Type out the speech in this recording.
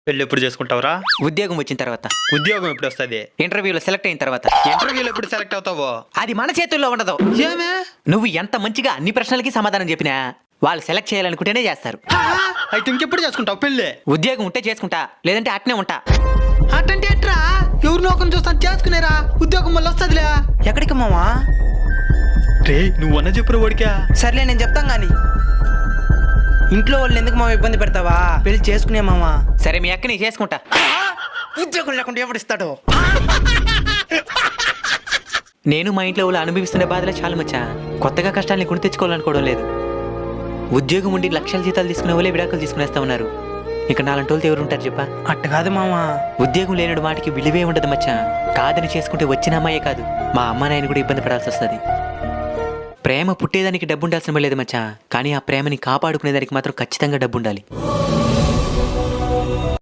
పెళ్ళి ఎప్పుడు చేసుకుంటావురా? ఉద్యోగం వచ్చిన తర్వాత. ఉద్యోగం ఎప్పుడు వస్తుంది? ఇంటర్వ్యూలో సెలెక్ట్ అయిన తర్వాత. ఇంటర్వ్యూలో ఎప్పుడు సెలెక్ట్ అవుతావో? అది మన చేతుల్లో ఉండదు. ఏమే? నువ్వు ఎంత మంచిగా అన్ని ప్రశ్నలకి సమాధానం చెప్పినా వాళ్ళు సెలెక్ట్ చేయాలనుకుంటేనే చేస్తారు. అయితే ఇంకెప్పుడు చేసుకుంటావు పెళ్ళి? ఉద్యోగం ఉంటే చేసుకుంటా, లేదంటే అట్నే ఉంటా. అట్టంటే ఎట్రా? ఎవరినో ఒకరిని చూస్తాను చేసుకునేరా, ఉద్యోగం మళ్ళీ వస్తుందిలే. ఎక్కడికి మామా? రే నువ్వు అన్న చెప్పురా ఓడికా. సర్లే నేను చెప్తాం గాని. ఇంట్లో వాళ్ళు ఎందుకు మామ ఇబ్బంది పెడతావా? పెళ్లి చేసుకునే మామా. సరే మీ అక్కని చేసుకుంటా. ఉద్యోగం లేకుండా ఎవడిస్తాడు? నేను మా ఇంట్లో వాళ్ళు అనుభవిస్తున్న బాధలే చాలా మచ్చా. కొత్తగా కష్టాన్ని కొని తెచ్చుకోవాలనుకోవడం లేదు. ఉద్యోగం ఉండి లక్షల జీతాలు తీసుకునే వాళ్ళే విడాకులు తీసుకునేస్తా ఉన్నారు. ఇక నాలంటి వాళ్ళతో ఎవరు ఉంటారు చెప్పా? అట్ట కాదు మామా. ఉద్యోగం లేనుడు మాటికి విలువే ఉండదు మచ్చా. కాదని చేసుకుంటే వచ్చిన అమ్మాయే కాదు, మా అమ్మ నాయన కూడా ఇబ్బంది పడాల్సి వస్తుంది. ప్రేమ పుట్టేదానికి డబ్బు ఉండాల్సిన లేదు మచ్చా, కానీ ఆ ప్రేమని కాపాడుకునేదానికి మాత్రం ఖచ్చితంగా డబ్బు ఉండాలి.